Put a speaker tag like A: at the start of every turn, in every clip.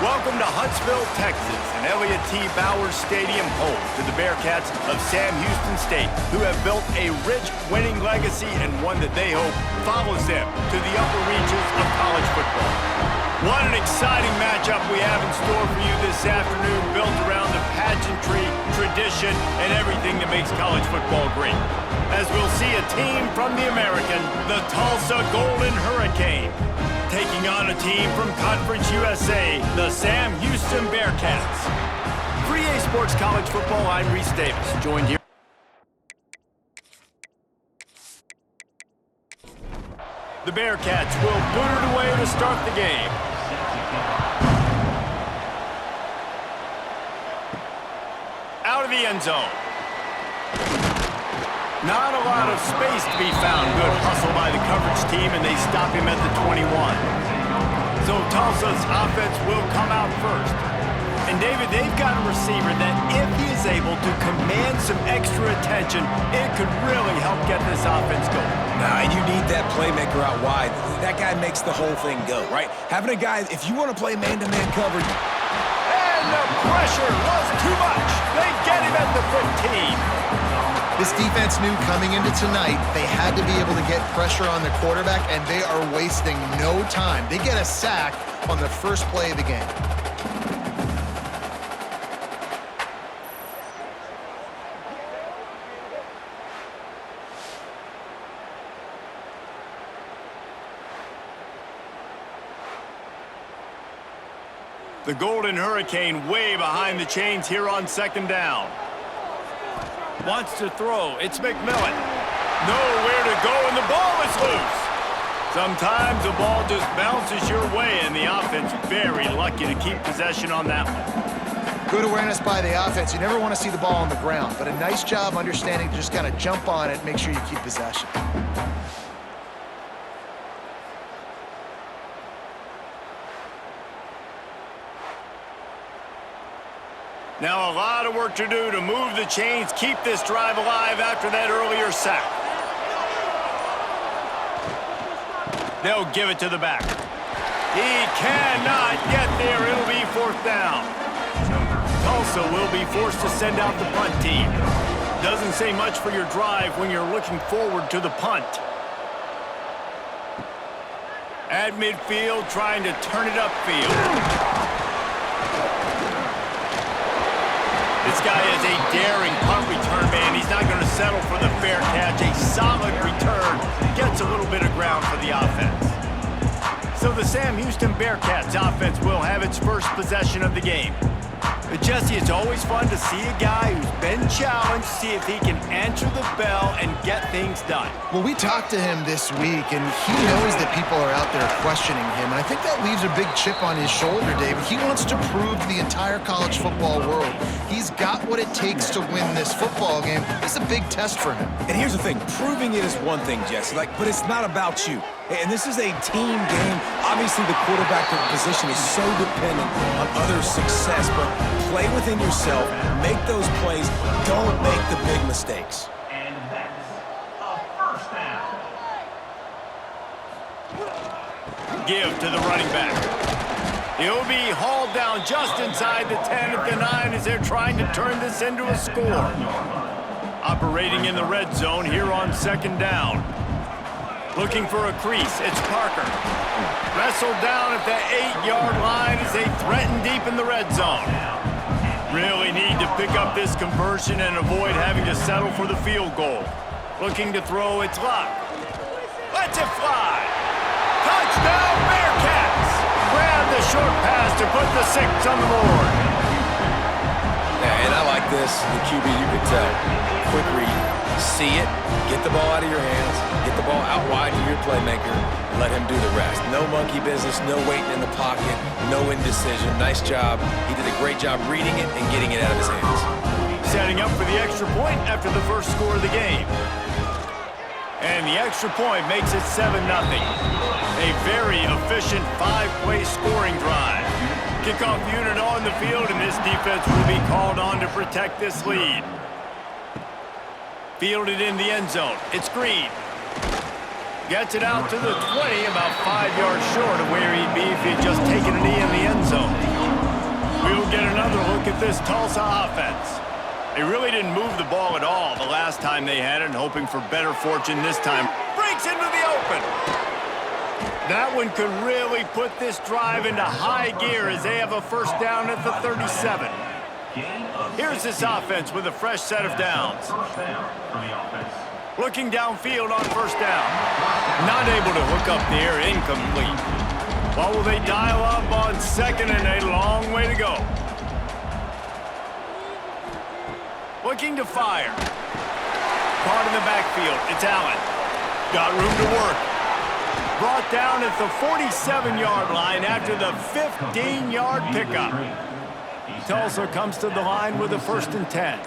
A: Welcome to Huntsville, Texas, and Elliott T. Bowers Stadium, home to the Bearcats of Sam Houston State, who have built a rich winning legacy and one that they hope follows them to the upper reaches of college football. What an exciting matchup we have in store for you this afternoon, built around the pageantry, tradition, and everything that makes college football great. As we'll see a team from the American, the Tulsa Golden Hurricane, taking on a team from Conference USA, the Sam Houston Bearcats. For EA Sports College Football, I'm Reese Davis, joined here. The Bearcats will boot it away to start the game. Out of the end zone. Not a lot of space to be found. Good hustle by the coverage team, and they stop him at the 21. So Tulsa's offense will come out first. And David, they've got a receiver that if he is able to command some extra attention, it could really help get this offense going.
B: Nah, you need that playmaker out wide. That guy makes the whole thing go, right? Having a guy, if you want to play man-to-man coverage.
A: And the pressure was too much. They get him at the 15.
C: This defense knew coming into tonight they had to be able to get pressure on the quarterback, and they are wasting no time. They get a sack on the first play of the game.
A: The Golden Hurricane way behind the chains here on second down. Wants to throw. It's McMillan. Nowhere to go, and the ball is loose. Sometimes the ball just bounces your way, and the offense very lucky to keep possession on that one.
C: Good awareness by the offense. You never want to see the ball on the ground, but a nice job understanding to just kind of jump on it and make sure you keep possession.
A: Now a lot of work to do to move the chains, keep this drive alive after that earlier sack. They'll give it to the back. He cannot get there. It'll be fourth down. Tulsa will be forced to send out the punt team. Doesn't say much for your drive when you're looking forward to the punt. At midfield, trying to turn it upfield. This guy is a daring punt return man. He's not going to settle for the fair catch. A solid return gets a little bit of ground for the offense. So the Sam Houston Bearcats offense will have its first possession of the game. But Jesse, it's always fun to see a guy who's been challenged, see if he can answer the bell and get things done.
C: Well, we talked to him this week, and he knows that people are out there questioning him, and I think that leaves a big chip on his shoulder, David. He wants to prove to the entire college football world he's got what it takes to win this football game. It's a big test for him.
B: And here's the thing, proving it is one thing, Jesse, but it's not about you. And this is a team game. Obviously, the quarterback position is so dependent on others' success, but play within yourself, make those plays, don't make the big mistakes.
D: And that's a first down.
A: Give to the running back. He'll be hauled down just inside the 10 at the 9 as they're trying to turn this into a score. Operating in the red zone here on second down. Looking for a crease, it's Parker. Wrestled down at the 8-yard line as they threaten deep in the red zone. Really need to pick up this conversion and avoid having to settle for the field goal. Looking to throw, it's Locke. Lets it fly. Touchdown Bearcats! Grab the short pass to put the 6 on the board.
B: Yeah, and I like this. The QB, you can tell. Quick read. See it, get the ball out of your hands, get the ball out wide to your playmaker, and let him do the rest. No monkey business, no waiting in the pocket, no indecision. Nice job. He did a great job reading it and getting it out of his hands.
A: Setting up for the extra point after the first score of the game. And the extra point makes it 7-0. A very efficient 5-play scoring drive. Kickoff unit on the field, and this defense will be called on to protect this lead. Fielded in the end zone. It's Green. Gets it out to the 20, about 5 yards short of where he'd be if he had just taken a knee in the end zone. with this Tulsa offense. They really didn't move the ball at all the last time they had it, and hoping for better fortune this time. Breaks into the open. That one could really put this drive into high gear as they have a first down at the 37. Here's this offense with a fresh set of downs. Looking downfield on first down. Not able to hook up there, incomplete. What will they dial up on second and a long way to go? Looking to fire. Caught in the backfield, it's Allen. Got room to work. Brought down at the 47-yard line after the 15-yard pickup. Tulsa comes to the line with a 1st and 10.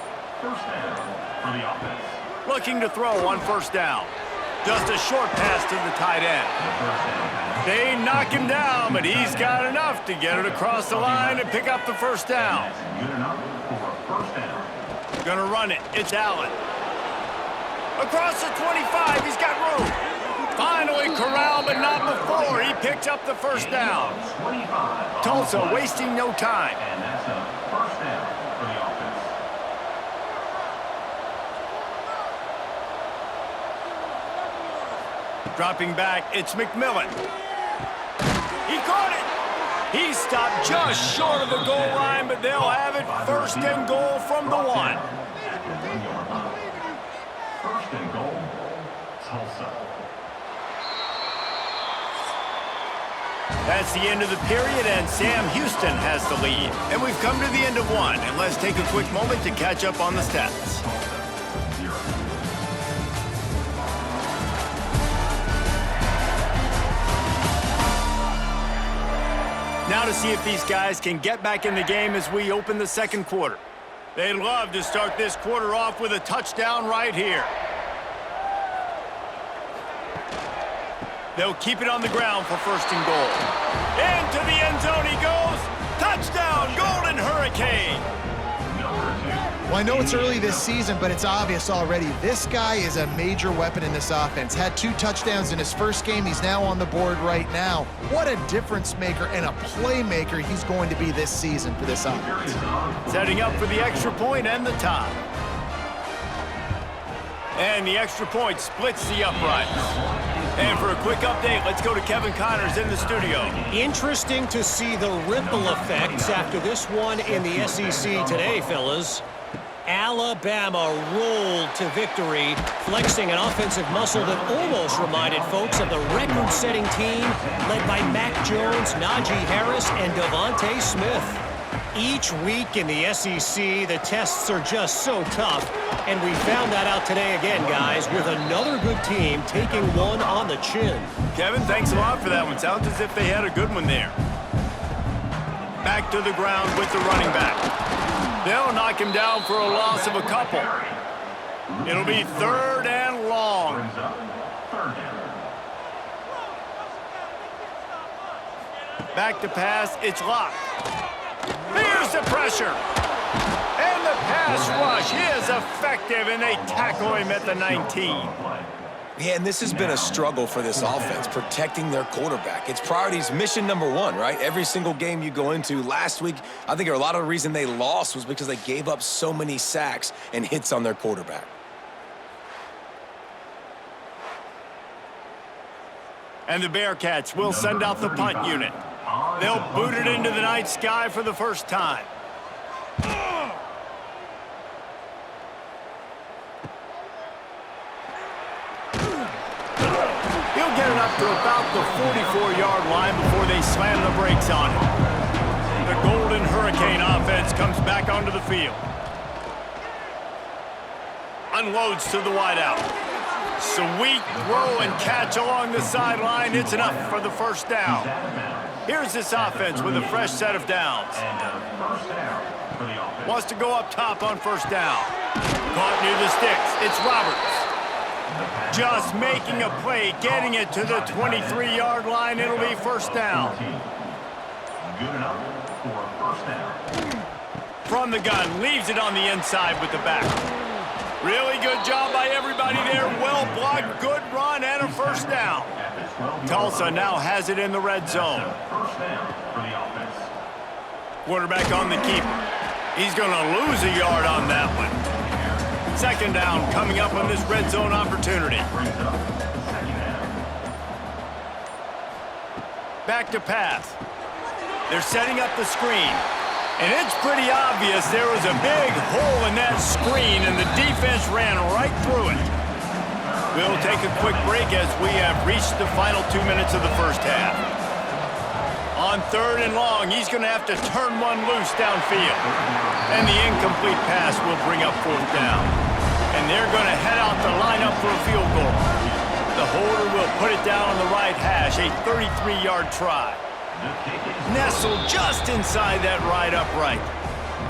D: First down for the offense.
A: Looking to throw on first down. Just a short pass to the tight end. They knock him down, but he's got enough to get it across the line and pick up the first down.
D: Good enough for a first down.
A: Gonna run it. It's Allen. Across the 25, he's got room. Finally corralled, but not before. He picks up the first down.
D: 25.
A: Tulsa wasting no time.
D: And that's a first down for the offense.
A: Dropping back, it's McMillan. He caught it. He stopped just short of the goal line, but they'll have it 1st and goal from the 1.
D: First and goal, Tulsa.
A: That's the end of the period, and Sam Houston has the lead. And we've come to the end of one, and let's take a quick moment to catch up on the stats. Now to see if these guys can get back in the game as we open the second quarter. They'd love to start this quarter off with a touchdown right here. They'll keep it on the ground for 1st and goal. Into the end zone he goes. Touchdown, Golden Hurricane.
C: Well, I know it's early this season, but it's obvious already. This guy is a major weapon in this offense. Had 2 touchdowns in his first game. He's now on the board right now. What a difference maker and a playmaker he's going to be this season for this offense.
A: Setting up for the extra point and the tie. And the extra point splits the uprights. And for a quick update, let's go to Kevin Connors in the studio.
E: Interesting to see the ripple effects after this one in the SEC today, fellas. Alabama rolled to victory, flexing an offensive muscle that almost reminded folks of the record-setting team led by Mac Jones, Najee Harris, and Devontae Smith. Each week in the SEC, the tests are just so tough, and we found that out today again, guys, with another good team taking one on the chin.
A: Kevin, thanks a lot for that one. Sounds as if they had a good one there. Back to the ground with the running back. They'll knock him down for a loss of a couple. It'll be 3rd and long. Back to pass, it's locked. There's the pressure. And the pass rush is effective, and they tackle him at the 19.
B: Yeah, and this has been a struggle for this offense, protecting their quarterback. It's priorities mission number 1, right? Every single game you go into. Last week, I think a lot of the reason they lost was because they gave up so many sacks and hits on their quarterback.
A: And the Bearcats will send out the punt unit. They'll boot it into the night sky for the first time. He'll get it up to about the 44-yard line before they slam the brakes on it. The Golden Hurricane offense comes back onto the field. Unloads to the wideout. Sweet throw and catch along the sideline. It's enough for the first down. Here's this offense with a fresh set of downs. Wants to go up top on first down. Caught near the sticks. It's Roberts. Just making a play, getting it to the 23-yard line. It'll be first down.
D: Good enough for a first down.
A: From the gun, leaves it on the inside with the back. Really good job by everybody there. Well blocked, good run, and a first down. Tulsa now has it in the red zone.
D: First down for the offense.
A: Quarterback on the keeper. He's going to lose a yard on that one. Second down coming up on this red zone opportunity. Back to pass. They're setting up the screen. And it's pretty obvious there was a big hole in that screen, and the defense ran right through it. We'll take a quick break as we have reached the final 2 minutes of the first half. On third and long, he's going to have to turn one loose downfield. And the incomplete pass will bring up fourth down. And they're going to head out the lineup for a field goal. The holder will put it down on the right hash, a 33-yard try. Nestled just inside that right upright.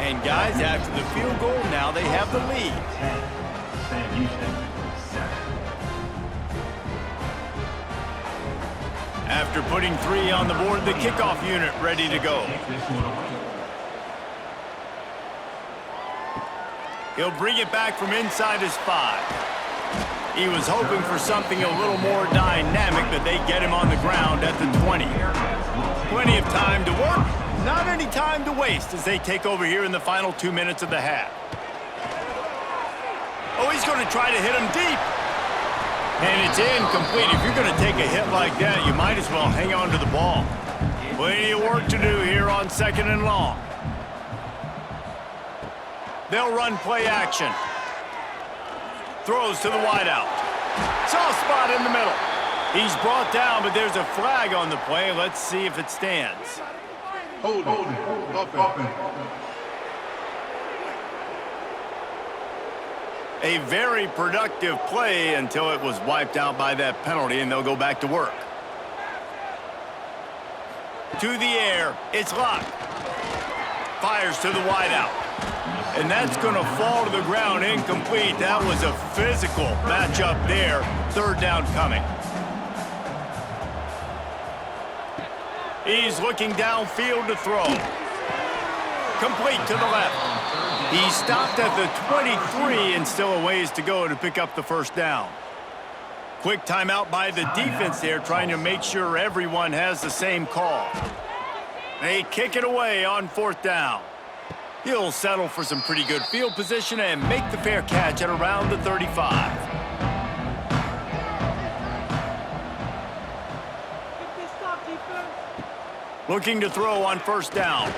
A: And guys, after the field goal, now they have the lead. After putting 3 on the board, the kickoff unit ready to go. He'll bring it back from inside his 5. He was hoping for something a little more dynamic, but they get him on the ground at the 20. Plenty of time to work, not any time to waste as they take over here in the final 2 minutes of the half. Oh, he's going to try to hit him deep. And it's incomplete. If you're going to take a hit like that, you might as well hang on to the ball. Plenty of work to do here on second and long. They'll run play action. Throws to the wideout. Soft spot in the middle. He's brought down, but there's a flag on the play. Let's see if it stands.
F: Hold it.
A: A very productive play until it was wiped out by that penalty, and they'll go back to work. To the air. It's locked. Fires to the wideout. And that's going to fall to the ground incomplete. That was a physical matchup there. Third down coming. He's looking downfield to throw. Complete to the left. He stopped at the 23 and still a ways to go to pick up the first down. Quick timeout by the defense there, trying to make sure everyone has the same call. They kick it away on fourth down. He'll settle for some pretty good field position and make the fair catch at around the 35. Looking to throw on first down.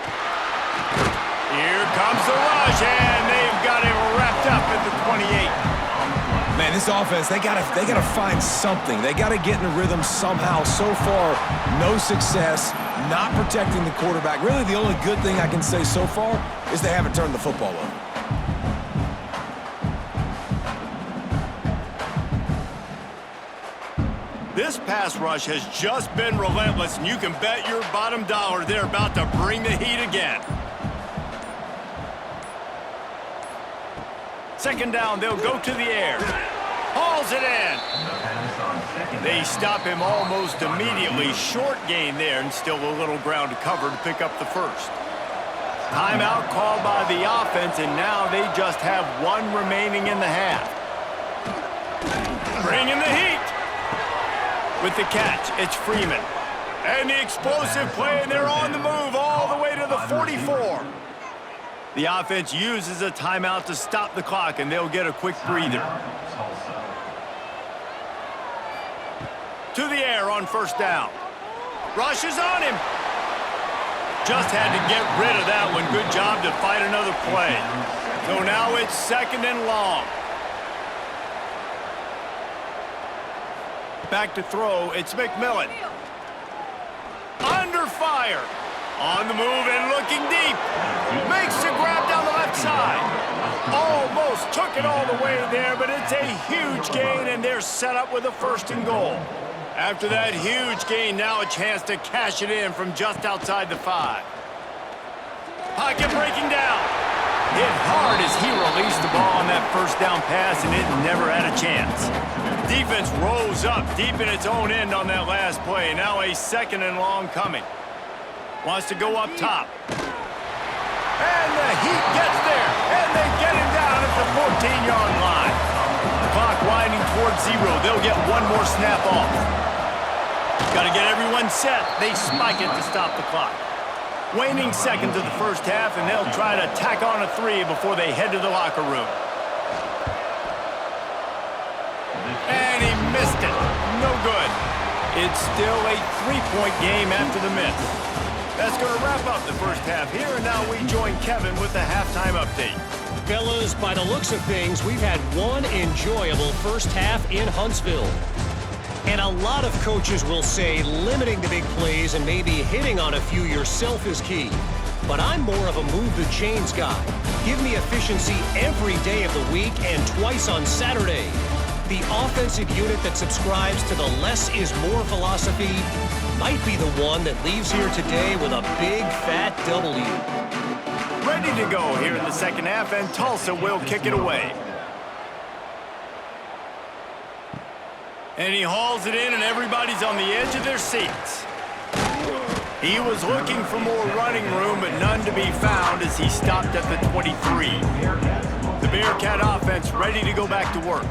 A: Here comes the rush, and they've got him wrapped up at the 28.
B: Man, this offense, they gotta find something. They gotta get in a rhythm somehow. So far, no success, not protecting the quarterback. Really, the only good thing I can say so far is they haven't turned the football over.
A: This pass rush has just been relentless, and you can bet your bottom dollar they're about to bring the heat again. Second down, they'll go to the air. Hauls it in. They stop him almost immediately. Short gain there, and still a little ground to cover to pick up the first. Timeout called by the offense, and now they just have one remaining in the half. Bringing the heat. With the catch, it's Freeman. And the explosive play, and they're on the move all the way to the 44. The offense uses a timeout to stop the clock, and they'll get a quick breather. To the air on first down. Rush is on him. Just had to get rid of that one. Good job to fight another play. So now it's second and long. Back to throw, it's McMillan. Under fire. On the move and looking deep. Makes the grab down the left side. Almost took it all the way there, but it's a huge gain, and they're set up with a first and goal. After that huge gain, now a chance to cash it in from just outside the 5. Pocket breaking down. Hit hard as he released the ball on that first down pass, and it never had a chance. Defense rose up deep in its own end on that last play. Now a second and long coming. Wants to go up top. And the Heat gets there, and they get him down at the 14-yard line. Clock winding towards 0. They'll get one more snap off. Got to get everyone set. They spike it to stop the clock. Waning seconds of the first half, and they'll try to tack on a 3 before they head to the locker room. And he missed it. No good. It's still a 3-point game after the miss. That's going to wrap up the first half here, and now we join Kevin with the halftime update.
E: Fellas, by the looks of things, we've had one enjoyable first half in Huntsville. And a lot of coaches will say limiting the big plays and maybe hitting on a few yourself is key. But I'm more of a move the chains guy. Give me efficiency every day of the week and twice on Saturday. The offensive unit that subscribes to the less is more philosophy might be the one that leaves here today with a big fat W.
A: Ready to go here in the second half, and Tulsa will kick it away. And he hauls it in, and everybody's on the edge of their seats. He was looking for more running room, but none to be found as he stopped at the 23. The Bearcat offense ready to go back to work.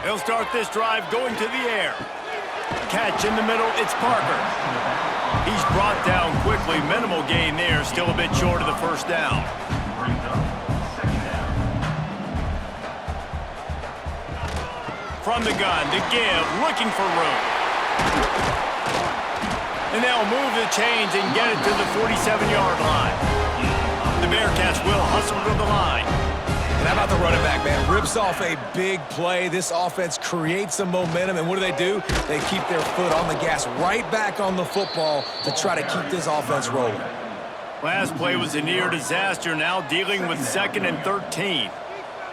A: They'll start this drive going to the air. Catch in the middle, it's Parker. He's brought down quickly. Minimal gain there, still a bit short of the first down. From the gun to give, looking for room. And they'll move the chains and get it to the 47-yard line. The Bearcats will hustle to the line.
B: And how about the running back, man? Rips off a big play. This offense creates some momentum, and what do? They keep their foot on the gas, right back on the football to try to keep this offense rolling.
A: Last play was a near disaster, now dealing with 2nd and 13.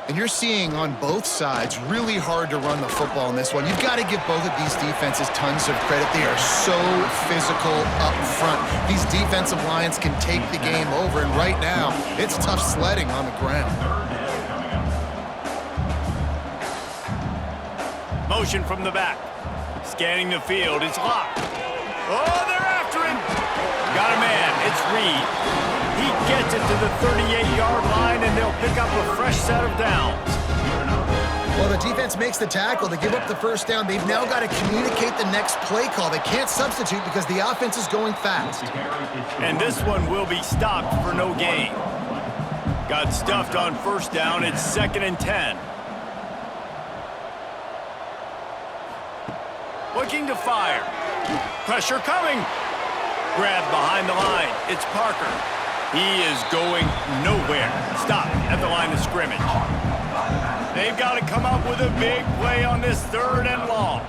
C: And you're seeing on both sides really hard to run the football in this one. You've got to give both of these defenses tons of credit. They are so physical up front. These defensive lines can take the game over, and right now, it's tough sledding on the ground.
A: Motion from the back. Scanning the field, it's locked. Oh, they're after him. Got a man, it's Reed. He gets it to the 38-yard line, and they'll pick up a fresh set of downs.
C: Well, the defense makes the tackle to give up the first down. They've now got to communicate the next play call. They can't substitute because the offense is going fast.
A: And this one will be stopped for no gain. Got stuffed on first down. It's 2nd and 10. Looking to fire. Pressure coming. Grab behind the line. It's Parker. He is going nowhere. Stop at the line of scrimmage. They've got to come up with a big play on this 3rd and long.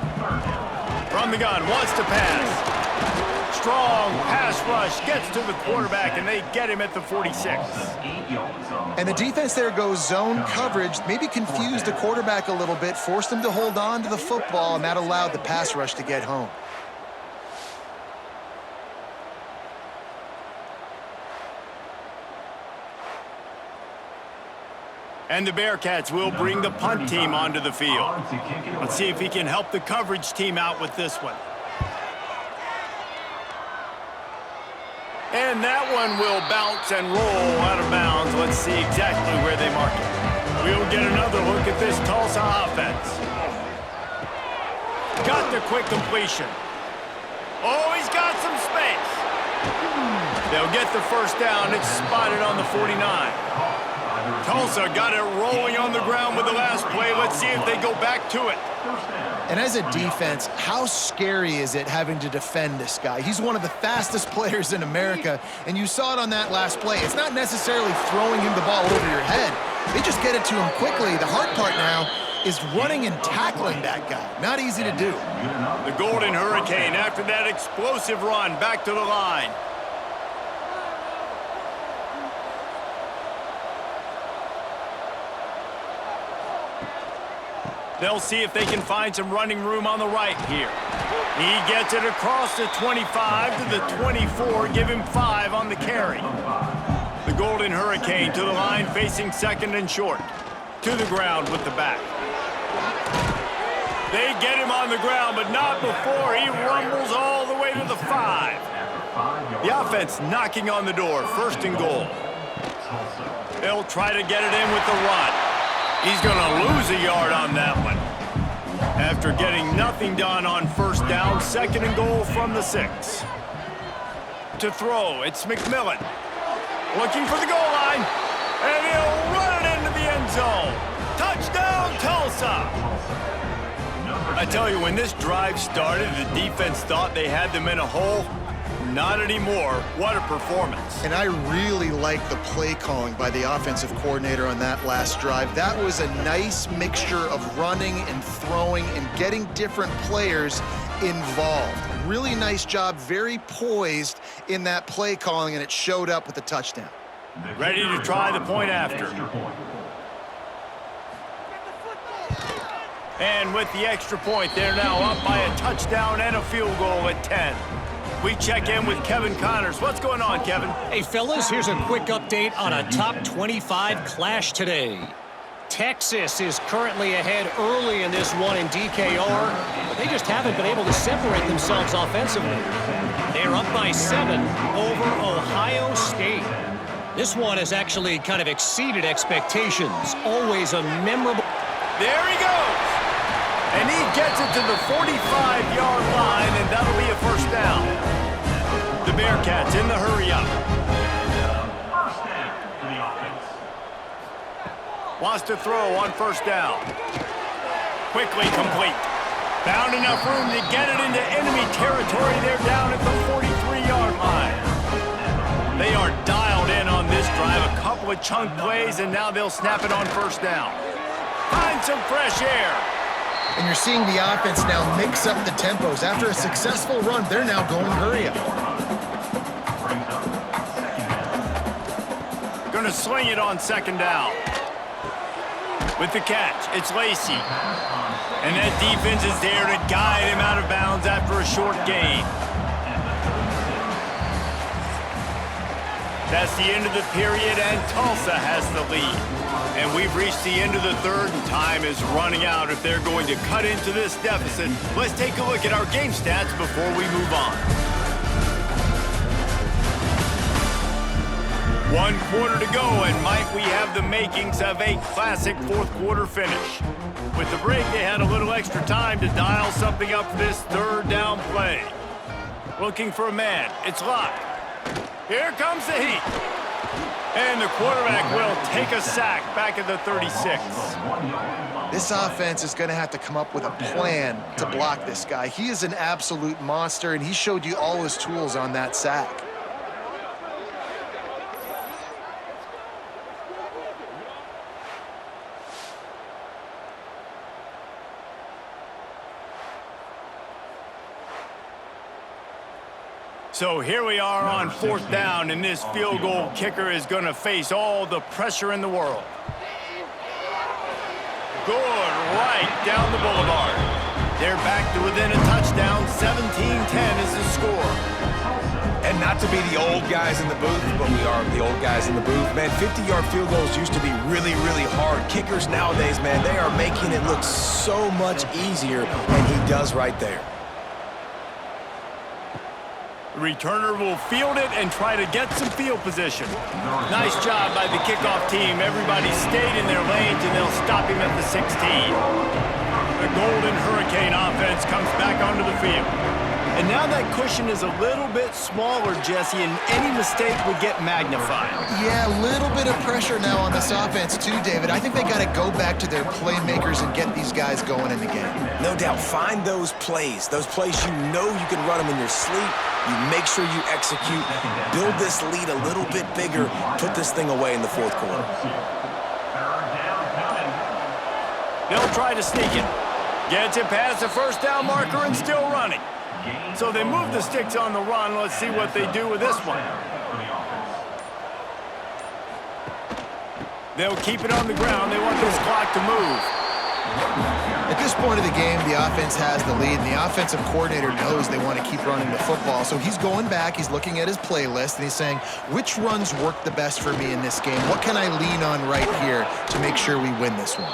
A: From the gun, wants to pass. Strong pass rush, gets to the quarterback, and they get him at the 46.
C: And the defense there goes zone coverage, maybe confused the quarterback a little bit, forced him to hold on to the football, and that allowed the pass rush to get home.
A: And the Bearcats will bring the punt team onto the field. Let's see if he can help the coverage team out with this one. And that one will bounce and roll out of bounds. Let's see exactly where they mark it. We'll get another look at this Tulsa offense. Got the quick completion. Oh, he's got some space. They'll get the first down. It's spotted on the 49. Tulsa got it rolling on the ground with the last play. Let's see if they go back to it.
C: And as a defense, how scary is it having to defend this guy? He's one of the fastest players in America, and you saw it on that last play. It's not necessarily throwing him the ball over your head. They just get it to him quickly. The hard part now is running and tackling that guy. Not easy to do.
A: The Golden Hurricane, after that explosive run, back to the line. They'll see if they can find some running room on the right here. He gets it across the 25 to the 24, give him 5 on the carry. The Golden Hurricane to the line, facing 2nd and short. To the ground with the back. They get him on the ground, but not before he rumbles all the way to the 5. The offense knocking on the door, 1st and goal. They'll try to get it in with the run. He's going to lose a yard on that one. After getting nothing done on first down, 2nd and goal from the 6. To throw, it's McMillan. Looking for the goal line. And he'll run it into the end zone. Touchdown, Tulsa! I tell you, when this drive started, the defense thought they had them in a hole. Not anymore. What a performance.
C: And I really like the play calling by the offensive coordinator on that last drive. That was a nice mixture of running and throwing and getting different players involved. Really nice job, very poised in that play calling, and it showed up with the touchdown.
A: Ready to try the point after. And with the extra point, they're now up by a touchdown and a field goal at 10. We check in with Kevin Connors. What's going on, Kevin?
E: Hey, fellas, here's a quick update on a top 25 clash today. Texas is currently ahead early in this one in DKR, but they just haven't been able to separate themselves offensively. They're up by 7 over Ohio State. This one has actually kind of exceeded expectations. Always a memorable...
A: There he goes! And he gets it to the 45-yard line, and that'll be a first down. The Bearcats in the hurry-up.
D: First down for the offense.
A: Wants to throw on first down. Quickly complete. Found enough room to get it into enemy territory. They're down at the 43-yard line. They are dialed in on this drive. A couple of chunk plays, and now they'll snap it on first down. Find some fresh air.
C: And you're seeing the offense now mix up the tempos. After a successful run, they're now going hurry up.
A: Going to sling it on second down. With the catch, it's Lacey. And that defense is there to guide him out of bounds after a short gain. That's the end of the period, and Tulsa has the lead. And we've reached the end of the third, and time is running out if they're going to cut into this deficit. Let's take a look at our game stats before we move on. 1 quarter to go, and might we have the makings of a classic fourth quarter finish. With the break, they had a little extra time to dial something up for this third down play. Looking for a man. It's Locke. Here comes the heat. And the quarterback will take a sack back at the 36.
C: This offense is going to have to come up with a plan to block this guy. He is an absolute monster, and he showed you all his tools on that sack.
A: So here we are on fourth down, and this field goal kicker is going to face all the pressure in the world. Good, right down the boulevard. They're back to within a touchdown. 17-10 is the score.
B: And not to be the old guys in the booth, but we are the old guys in the booth. Man, 50-yard field goals used to be really, really hard. Kickers nowadays, man, they are making it look so much easier, and he does right there.
A: The returner will field it and try to get some field position. Nice job by the kickoff team. Everybody stayed in their lanes, and they'll stop him at the 16. The Golden Hurricane offense comes back onto the field. And now that cushion is a little bit smaller, Jesse, and any mistake would get magnified.
C: Yeah, a little bit of pressure now on this offense too, David. I think they got to go back to their playmakers and get these guys going in the game.
B: No doubt. Find those plays you know you can run them in your sleep. You make sure you execute. Build this lead a little bit bigger. Put this thing away in the fourth quarter.
A: They'll try to sneak it. Gets it past the first down marker and still running. So they move the sticks on the run. Let's see what they do with this one. They'll keep it on the ground. They want this clock to move.
C: At this point of the game, the offense has the lead, and the offensive coordinator knows they want to keep running the football. So he's going back, he's looking at his playlist, and he's saying, which runs work the best for me in this game? What can I lean on right here to make sure we win this one?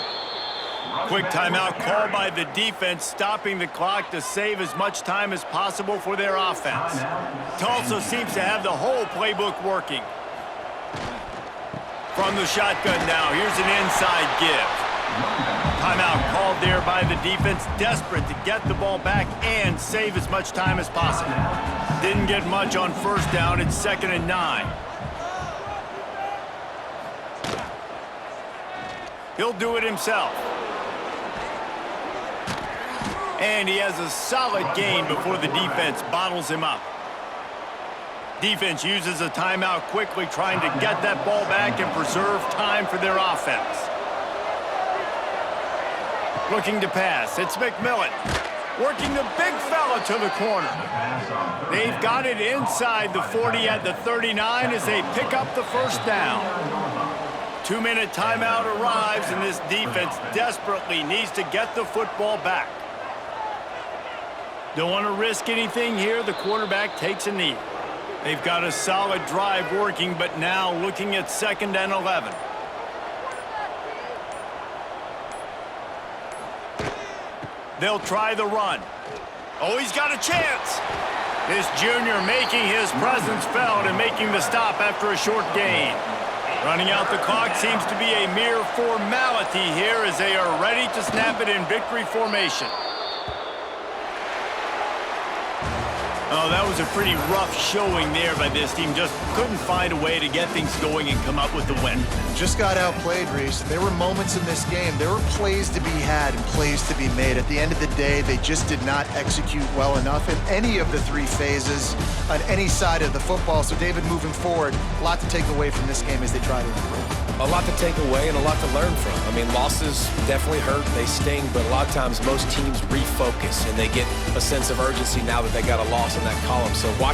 A: Quick timeout called by the defense, stopping the clock to save as much time as possible for their offense. Tulsa seems to have the whole playbook working. From the shotgun now, here's an inside give. Timeout called there by the defense, desperate to get the ball back and save as much time as possible. didn't get much on first down. It's 2nd and 9. He'll do it himself. And he has a solid gain before the defense bottles him up. Defense uses a timeout quickly, trying to get that ball back and preserve time for their offense. Looking to pass. It's McMillan. Working the big fella to the corner. They've got it inside the 40 at the 39 as they pick up the first down. 2-minute timeout arrives, and this defense desperately needs to get the football back. Don't want to risk anything here. The quarterback takes a knee. They've got a solid drive working, but now looking at 2nd and 11. They'll try the run. Oh, he's got a chance. This junior making his presence felt and making the stop after a short gain. Running out the clock seems to be a mere formality here as they are ready to snap it in victory formation. Oh, that was a pretty rough showing there by this team. Just couldn't find a way to get things going and come up with the win.
C: Just got outplayed, Reese. There were moments in this game. There were plays to be had and plays to be made. At the end of the day, they just did not execute well enough in any of the 3 phases on any side of the football. So, David, moving forward, a lot to take away from this game as they try to improve.
B: A lot to take away and a lot to learn from. I mean, losses definitely hurt, they sting, but a lot of times most teams refocus and they get a sense of urgency now that they got a loss in that column. So watch